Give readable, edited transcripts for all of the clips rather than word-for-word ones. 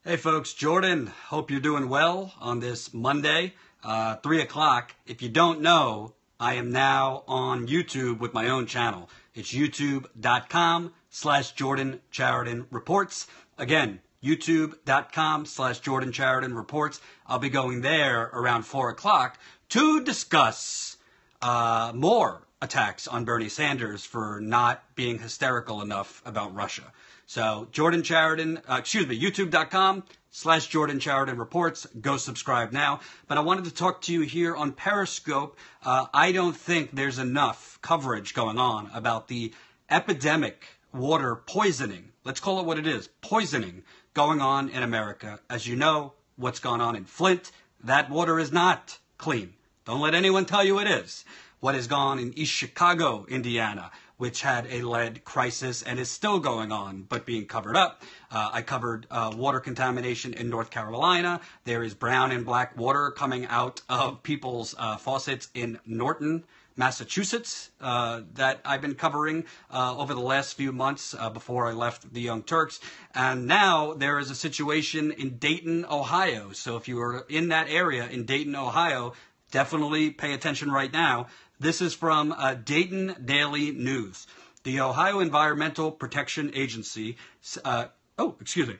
Hey folks, Jordan. Hope you're doing well on this Monday, 3 o'clock. If you don't know, I am now on YouTube with my own channel. It's youtube.com/Jordan Chariton Reports. Again, youtube.com/Jordan Chariton Reports. I'll be going there around 4 o'clock to discuss more attacks on Bernie Sanders for not being hysterical enough about Russia. So youtube.com/Jordan Chariton Reports. Go subscribe now. But I wanted to talk to you here on Periscope. I don't think there's enough coverage going on about the epidemic water poisoning. Let's call it what it is. Poisoning going on in America. As you know, what's gone on in Flint, that water is not clean. Don't let anyone tell you it is. What has gone in East Chicago, Indiana, which had a lead crisis and is still going on, but being covered up. I covered water contamination in North Carolina. There is brown and black water coming out of people's faucets in Norton, Massachusetts, that I've been covering over the last few months before I left the Young Turks. And now there is a situation in Dayton, Ohio. So if you are in that area in Dayton, Ohio, definitely pay attention right now. This is from Dayton Daily News. The Ohio Environmental Protection Agency, the Ohio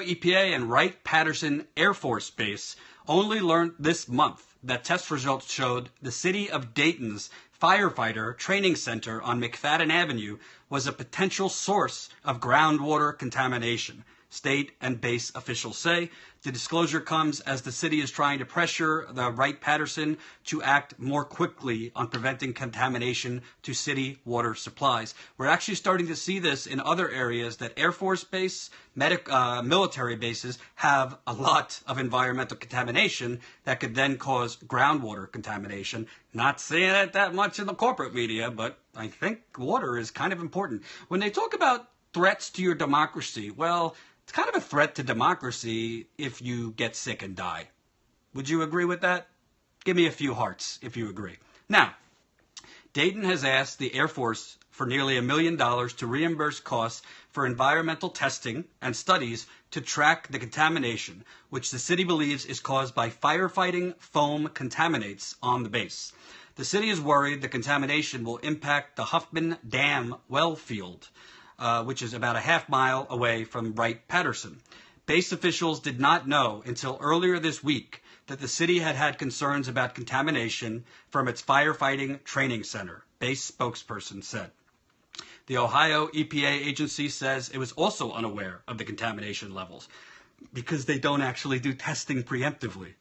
EPA and Wright-Patterson Air Force Base only learned this month that test results showed the city of Dayton's firefighter training center on McFadden Avenue was a potential source of groundwater contamination. State and base officials say the disclosure comes as the city is trying to pressure the Wright-Patterson to act more quickly on preventing contamination to city water supplies. We're actually starting to see this in other areas that Air Force Base, military bases have a lot of environmental contamination that could then cause groundwater contamination. Not seeing it that much in the corporate media, but I think water is kind of important. When they talk about threats to your democracy, well, it's kind of a threat to democracy if you get sick and die. Would you agree with that? Give me a few hearts if you agree. Now, Dayton has asked the Air Force for nearly $1 million to reimburse costs for environmental testing and studies to track the contamination, which the city believes is caused by firefighting foam contaminates on the base. The city is worried the contamination will impact the Huffman Dam well field, which is about a half-mile away from Wright-Patterson. Base officials did not know until earlier this week that the city had had concerns about contamination from its firefighting training center, base spokesperson said. The Ohio EPA agency says it was also unaware of the contamination levels because they don't actually do testing preemptively.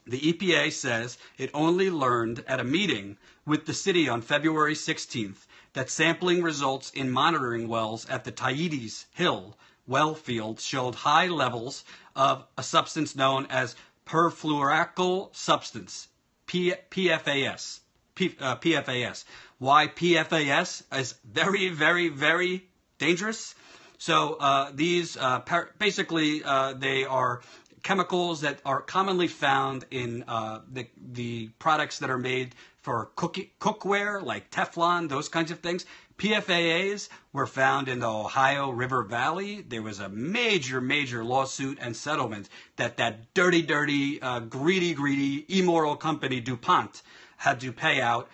The EPA says it only learned at a meeting with the city on February 16th that sampling results in monitoring wells at the Tahiti's Hill well field showed high levels of a substance known as perfluoroalkyl substance, PFAS. PFAS. Why PFAS is very, very, very dangerous? So these they are chemicals that are commonly found in the products that are made for cookware, like Teflon, those kinds of things. PFAS were found in the Ohio River Valley. There was a major, major lawsuit and settlement that dirty, greedy, immoral company DuPont had to pay out.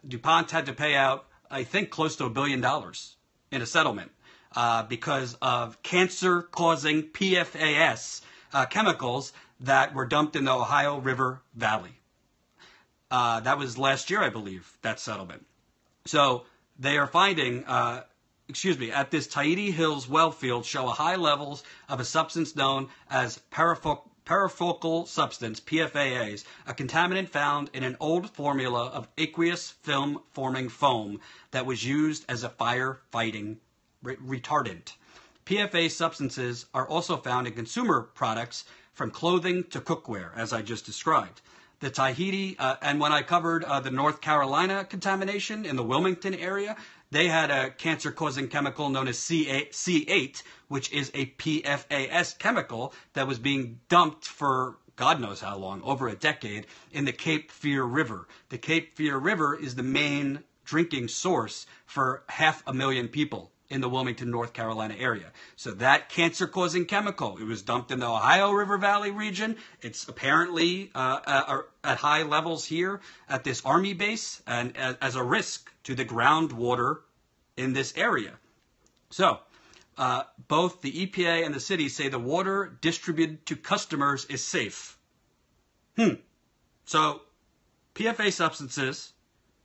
DuPont had to pay out, I think, close to $1 billion in a settlement because of cancer-causing PFAS chemicals that were dumped in the Ohio River Valley. That was last year, I believe, that settlement. So they are finding, at this Tahiti Hills well field show high levels of a substance known as parafocal substance, PFAS, a contaminant found in an old formula of aqueous film-forming foam that was used as a firefighting retardant. PFAS substances are also found in consumer products from clothing to cookware, as I just described. The Tahiti, and when I covered the North Carolina contamination in the Wilmington area, they had a cancer-causing chemical known as C8, which is a PFAS chemical that was being dumped for God knows how long, over a decade, in the Cape Fear River. The Cape Fear River is the main drinking source for 500,000 people in the Wilmington, North Carolina area. So that cancer-causing chemical, it was dumped in the Ohio River Valley region. It's apparently at high levels here at this Army base and as a risk to the groundwater in this area. So both the EPA and the city say the water distributed to customers is safe. So PFAS substances,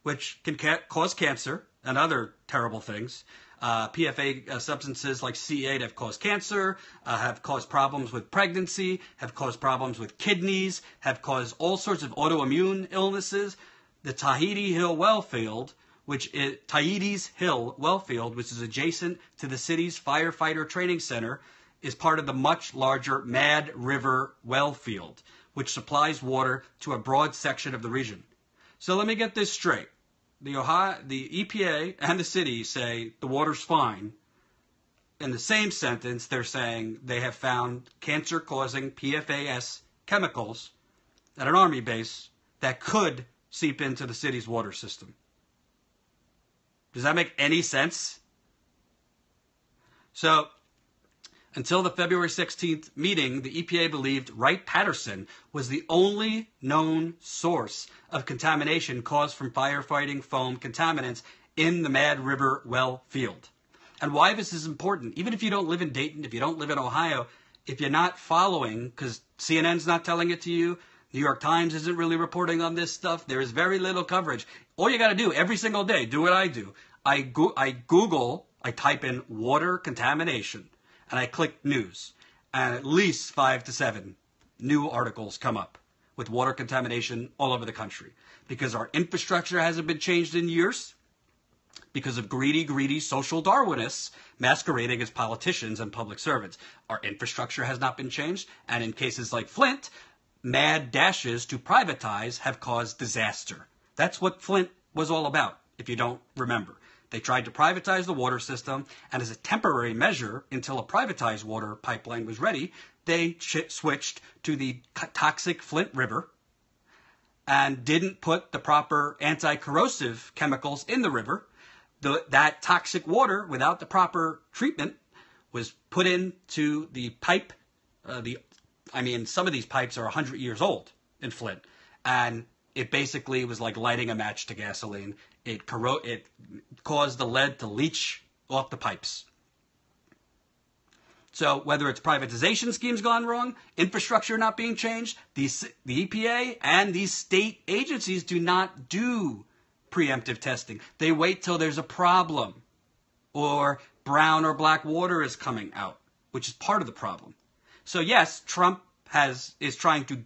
which can cause cancer and other terrible things. PFAS substances like C8 have caused cancer, have caused problems with pregnancy, have caused problems with kidneys, have caused all sorts of autoimmune illnesses. The Tahiti Hill well field, which is adjacent to the city's firefighter training center, is part of the much larger Mad River well field, which supplies water to a broad section of the region. So let me get this straight. The EPA and the city say the water's fine. In the same sentence, they're saying they have found cancer-causing PFAS chemicals at an Army base that could seep into the city's water system. Does that make any sense? So, until the February 16th meeting, the EPA believed Wright-Patterson was the only known source of contamination caused from firefighting foam contaminants in the Mad River well field. And why this is important, even if you don't live in Dayton, if you don't live in Ohio, if you're not following, because CNN's not telling it to you, New York Times isn't really reporting on this stuff, there is very little coverage. All you got to do every single day, do what I do. I type in water contamination, and I click news, and at least 5 to 7 new articles come up with water contamination all over the country because our infrastructure hasn't been changed in years because of greedy social Darwinists masquerading as politicians and public servants. Our infrastructure has not been changed, and in cases like Flint, mad dashes to privatize have caused disaster. That's what Flint was all about, if you don't remember. They tried to privatize the water system, and as a temporary measure, until a privatized water pipeline was ready, they switched to the toxic Flint River and didn't put the proper anti-corrosive chemicals in the river. That toxic water, without the proper treatment, was put into the pipe. Some of these pipes are 100 years old in Flint, and it basically was like lighting a match to gasoline. It caused the lead to leach off the pipes. So whether it's privatization schemes gone wrong, infrastructure not being changed, the EPA and these state agencies do not do preemptive testing. They wait till there's a problem or brown or black water is coming out, which is part of the problem. So yes, Trump is trying to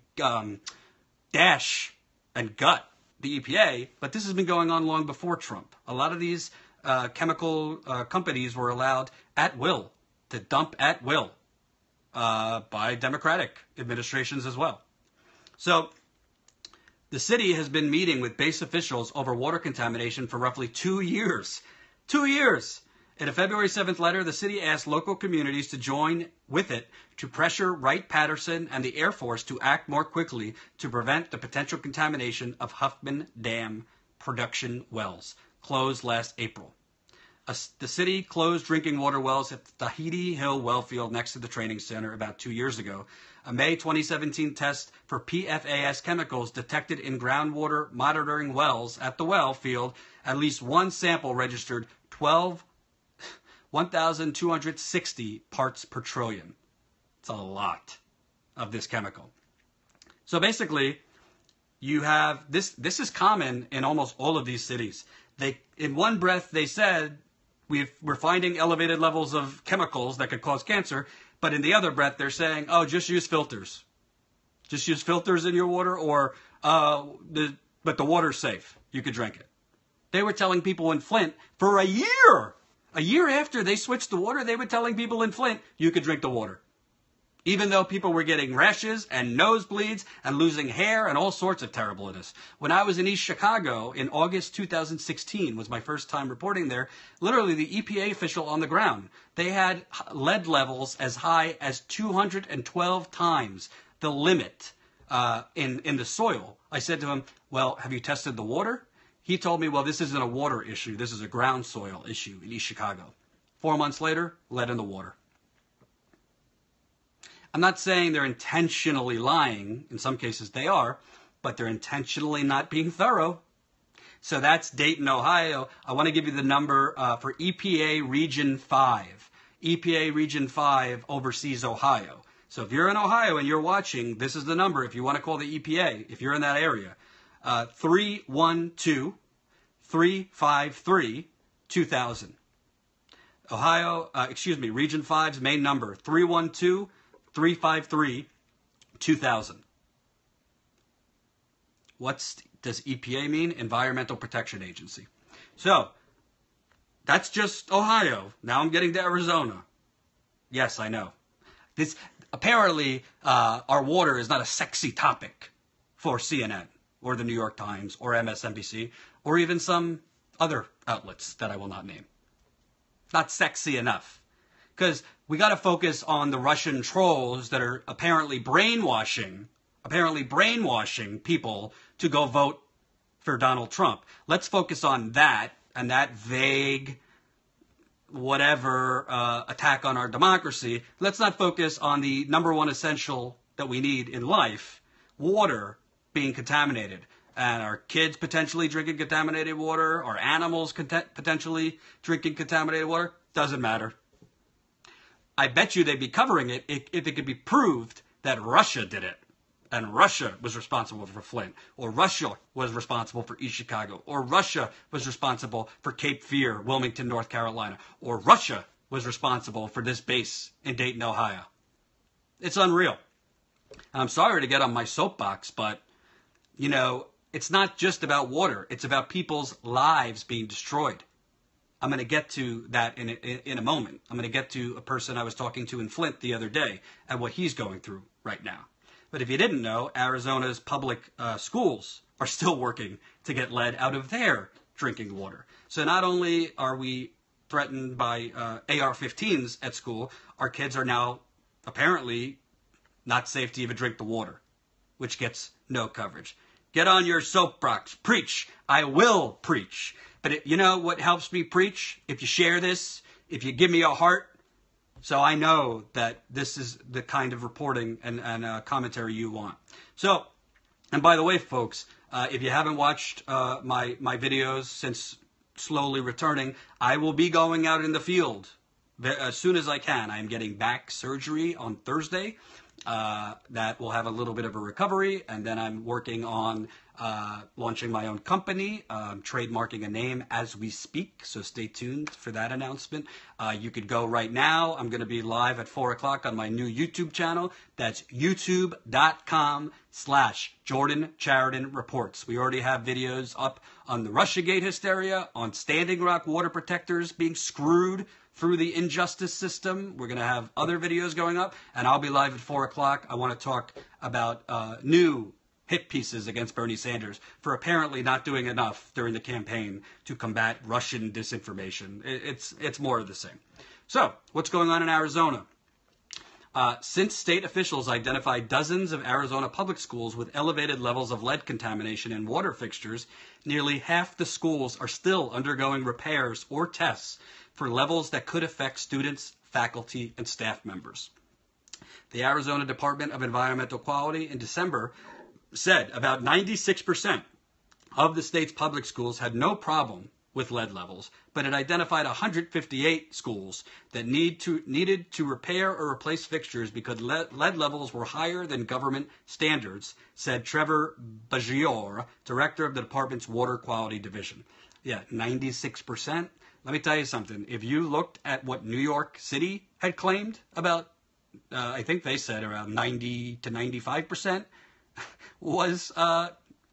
dash and gut the EPA, but this has been going on long before Trump. A lot of these chemical companies were allowed at will to dump at will by Democratic administrations as well. So the city has been meeting with base officials over water contamination for roughly 2 years. 2 years! In a February 7th letter, the city asked local communities to join with it to pressure Wright-Patterson and the Air Force to act more quickly to prevent the potential contamination of Huffman Dam production wells, closed last April. The city closed drinking water wells at the Tahiti Hill well field next to the training center about 2 years ago. A May 2017 test for PFAS chemicals detected in groundwater monitoring wells at the well field, at least one sample registered 1,260 parts per trillion. It's a lot of this chemical. So basically, you have this is common in almost all of these cities. In one breath, they said, we're finding elevated levels of chemicals that could cause cancer, but in the other breath, they're saying, oh, just use filters. Just use filters in your water, but the water's safe. You could drink it. They were telling people in Flint for a year after they switched the water, they were telling people in Flint, you could drink the water. Even though people were getting rashes and nosebleeds and losing hair and all sorts of terribleness. When I was in East Chicago in August 2016, was my first time reporting there, literally the EPA official on the ground, they had lead levels as high as 212 times the limit in the soil. I said to him, well, have you tested the water? He told me, well, this isn't a water issue. This is a ground soil issue in East Chicago. 4 months later, lead in the water. I'm not saying they're intentionally lying. In some cases they are, but they're intentionally not being thorough. So that's Dayton, Ohio. I want to give you the number for EPA Region 5. EPA Region 5 oversees Ohio. So if you're in Ohio and you're watching, this is the number if you want to call the EPA, if you're in that area. 312-353-2000. Ohio, Region 5's main number, 312-353-2000. What does EPA mean? Environmental Protection Agency. So, that's just Ohio. Now I'm getting to Arizona. Yes, I know. Apparently, our water is not a sexy topic for CNN or the New York Times or MSNBC or even some other outlets that I will not name. Not sexy enough. Because we got to focus on the Russian trolls that are apparently brainwashing people to go vote for Donald Trump. Let's focus on that and that vague whatever attack on our democracy. Let's not focus on the number one essential that we need in life, water being contaminated. And our kids potentially drinking contaminated water, our animals potentially drinking contaminated water, doesn't matter. I bet you they'd be covering it if it could be proved that Russia did it. And Russia was responsible for Flint, or Russia was responsible for East Chicago, or Russia was responsible for Cape Fear, Wilmington, North Carolina, or Russia was responsible for this base in Dayton, Ohio. It's unreal. And I'm sorry to get on my soapbox, but, you know, it's not just about water. It's about people's lives being destroyed. I'm going to get to that in a moment. I'm going to get to a person I was talking to in Flint the other day and what he's going through right now. But if you didn't know, Arizona's public schools are still working to get lead out of their drinking water. So not only are we threatened by AR-15s at school, our kids are now apparently not safe to even drink the water, which gets no coverage. Get on your soapbox. Preach. I will preach. But you know what helps me preach? If you share this, if you give me a heart, so I know that this is the kind of reporting and commentary you want. So, and by the way, folks, if you haven't watched my videos since slowly returning, I will be going out in the field as soon as I can. I am getting back surgery on Thursday. That will have a little bit of a recovery, and then I'm working on launching my own company, trademarking a name as we speak, so stay tuned for that announcement. You could go right now. I'm going to be live at 4 o'clock on my new YouTube channel. That's youtube.com/Jordan Chariton Reports. We already have videos up on the Russiagate hysteria, on Standing Rock water protectors being screwed through the injustice system. We're going to have other videos going up, and I'll be live at 4 o'clock. I want to talk about new hit pieces against Bernie Sanders for apparently not doing enough during the campaign to combat Russian disinformation. It's more of the same. So, what's going on in Arizona? Since state officials identified dozens of Arizona public schools with elevated levels of lead contamination in water fixtures, nearly half the schools are still undergoing repairs or tests for levels that could affect students, faculty, and staff members. The Arizona Department of Environmental Quality in December said about 96% of the state's public schools had no problem with lead levels, but it identified 158 schools that needed to repair or replace fixtures because lead levels were higher than government standards, said Trevor Bagior, director of the department's Water Quality Division. Yeah, 96%. Let me tell you something. If you looked at what New York City had claimed about, I think they said around 90 to 95% was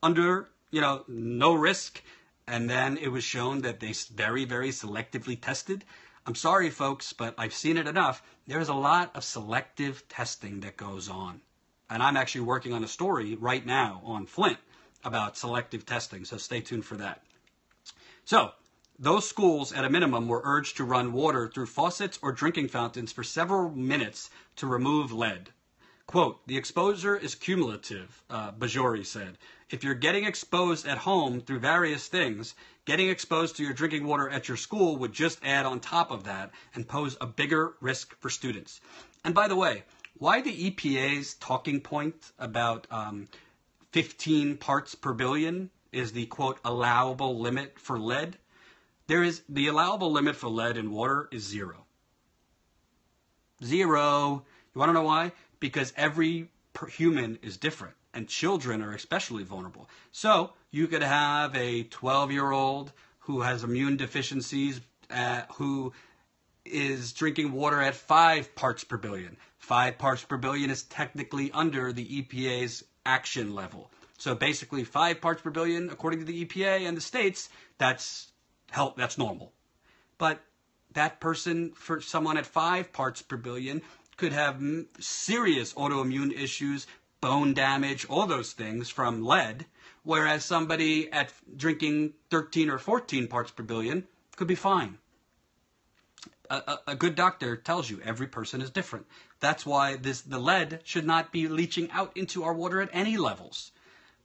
under, no risk. And then it was shown that they very, very selectively tested. I'm sorry, folks, but I've seen it enough. There's a lot of selective testing that goes on. And I'm actually working on a story right now on Flint about selective testing, so stay tuned for that. So, those schools, at a minimum, were urged to run water through faucets or drinking fountains for several minutes to remove lead. Quote, the exposure is cumulative, Bajori said. If you're getting exposed at home through various things, getting exposed to your drinking water at your school would just add on top of that and pose a bigger risk for students. And by the way, why the EPA's talking point about 15 parts per billion is the, quote, allowable limit for lead? The allowable limit for lead in water is 0. 0. You want to know why? Because every human is different, and children are especially vulnerable. So you could have a 12-year-old who has immune deficiencies, who is drinking water at 5 parts per billion. 5 parts per billion is technically under the EPA's action level. So basically 5 parts per billion, according to the EPA and the states, that's normal. But that person, for someone at 5 parts per billion, could have serious autoimmune issues, bone damage, all those things from lead, whereas somebody at drinking 13 or 14 parts per billion could be fine. A good doctor tells you every person is different. That's why the lead should not be leaching out into our water at any levels.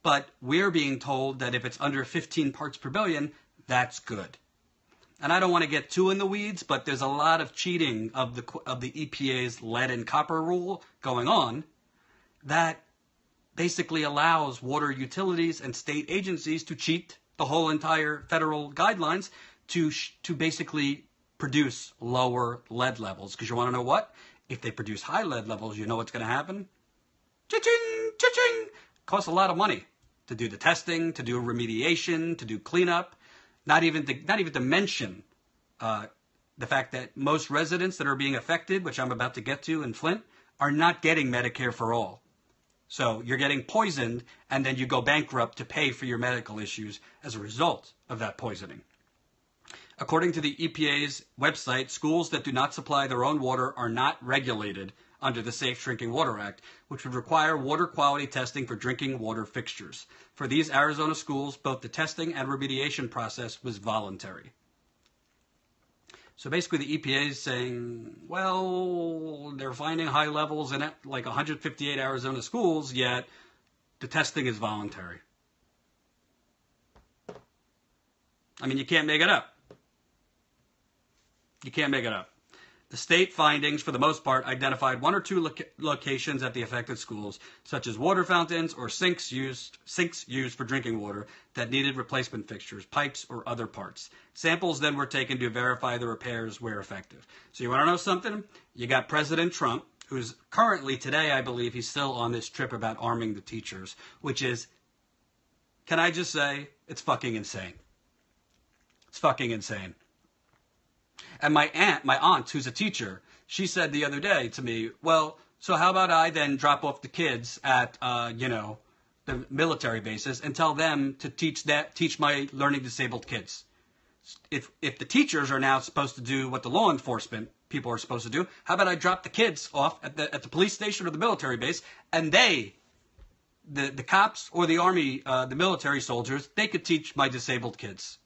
But we're being told that if it's under 15 parts per billion, that's good. And I don't want to get too in the weeds, but there's a lot of cheating of the EPA's lead and copper rule going on that basically allows water utilities and state agencies to cheat the whole entire federal guidelines to basically produce lower lead levels. Because you want to know what? If they produce high lead levels, you know what's going to happen? Cha-ching! Cha-ching! Costs a lot of money to do the testing, to do remediation, to do cleanup. Not even to mention the fact that most residents that are being affected, which I'm about to get to in Flint, are not getting Medicare for all. So you're getting poisoned, and then you go bankrupt to pay for your medical issues as a result of that poisoning. According to the EPA's website, schools that do not supply their own water are not regulated under the Safe Drinking Water Act, which would require water quality testing for drinking water fixtures. For these Arizona schools, both the testing and remediation process was voluntary. So basically the EPA is saying, well, they're finding high levels in like 158 Arizona schools, yet the testing is voluntary. I mean, you can't make it up. You can't make it up. The state findings, for the most part, identified 1 or 2 locations at the affected schools, such as water fountains or sinks used for drinking water that needed replacement fixtures, pipes, or other parts. Samples then were taken to verify the repairs were effective. So you want to know something? You got President Trump, who's currently, today, I believe, he's still on this trip about arming the teachers, which is, can I just say, it's fucking insane. It's fucking insane. And my aunt, who's a teacher, she said the other day to me, well, so how about I then drop off the kids at, the military bases and tell them to teach my learning disabled kids. If the teachers are now supposed to do what the law enforcement people are supposed to do, how about I drop the kids off at the police station or the military base, and the cops or the army, the military soldiers, they could teach my disabled kids.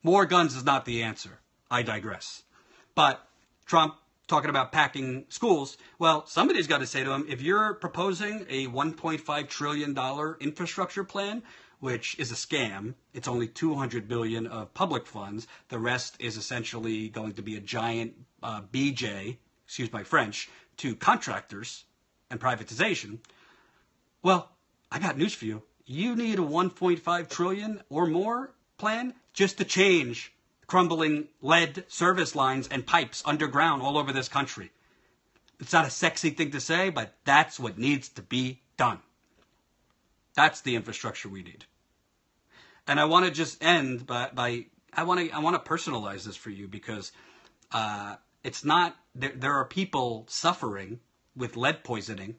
More guns is not the answer. I digress. But Trump talking about packing schools, well, somebody's got to say to him, if you're proposing a $1.5 trillion infrastructure plan, which is a scam, it's only $200 billion of public funds. The rest is essentially going to be a giant BJ, excuse my French, to contractors and privatization. Well, I got news for you. You need a $1.5 trillion or more plan just to change crumbling lead service lines and pipes underground all over this country. It's not a sexy thing to say, but that's what needs to be done. That's the infrastructure we need. And I want to just end by I want to personalize this for you, because it's not there are people suffering with lead poisoning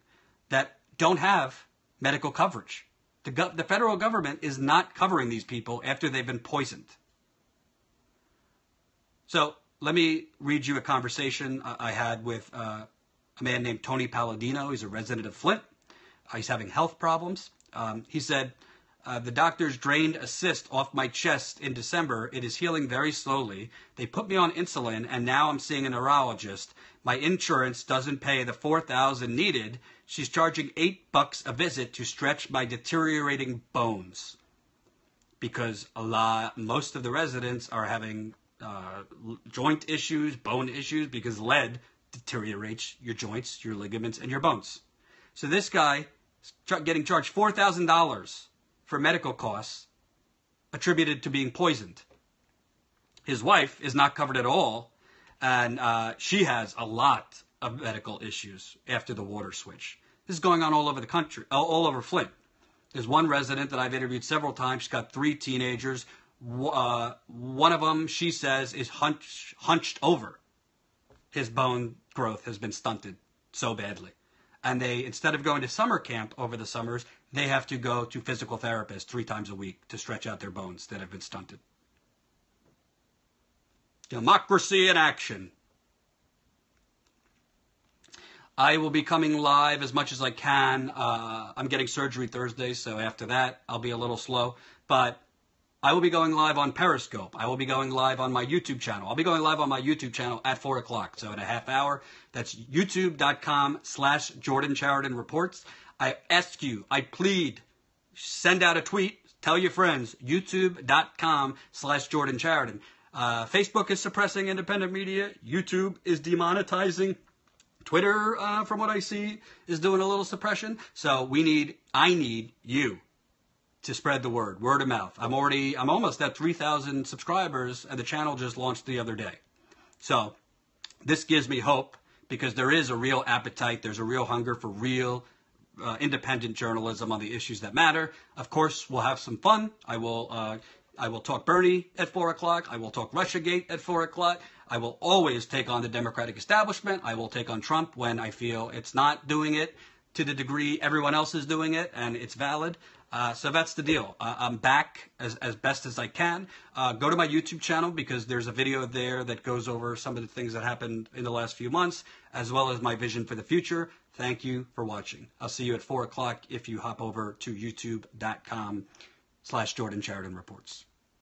that don't have medical coverage. The federal government is not covering these people after they've been poisoned. So let me read you a conversation I had with a man named Tony Palladino. He's a resident of Flint. He's having health problems. He said, The doctors drained a cyst off my chest in December. It is healing very slowly. They put me on insulin, and now I'm seeing a neurologist. My insurance doesn't pay the $4,000 needed. She's charging $8 a visit to stretch my deteriorating bones. Because most of the residents are having joint issues, bone issues, because lead deteriorates your joints, your ligaments, and your bones. So this guy is getting charged $4,000 for medical costs attributed to being poisoned. His wife is not covered at all, and she has a lot of medical issues after the water switch. This is going on all over the country, all over Flint. There's one resident that I've interviewed several times. She's got 3 teenagers. One of them, she says, is hunched over. His bone growth has been stunted so badly. And they, instead of going to summer camp over the summers, they have to go to physical therapists 3 times a week to stretch out their bones that have been stunted. Democracy in action. I will be coming live as much as I can. I'm getting surgery Thursday, so after that, I'll be a little slow. But I will be going live on Periscope. I will be going live on my YouTube channel. I'll be going live on my YouTube channel at 4 o'clock, so in a half hour. That's youtube.com/Jordan Chariton Reports. I ask you, I plead, send out a tweet, tell your friends, youtube.com/Jordan Chariton. Facebook is suppressing independent media. YouTube is demonetizing. Twitter, from what I see, is doing a little suppression. So I need you to spread the word of mouth. I'm almost at 3,000 subscribers, and the channel just launched the other day. So this gives me hope, because there is a real appetite. There's a real hunger for real independent journalism on the issues that matter. Of course, we'll have some fun. I will talk Bernie at 4 o'clock. I will talk Russiagate at 4 o'clock. I will always take on the Democratic establishment. I will take on Trump when I feel it's not doing it to the degree everyone else is doing it, and it's valid. So that's the deal. I'm back as best as I can. Go to my YouTube channel, because there's a video there that goes over some of the things that happened in the last few months, as well as my vision for the future. Thank you for watching. I'll see you at 4 o'clock if you hop over to youtube.com/Jordan Chariton Reports.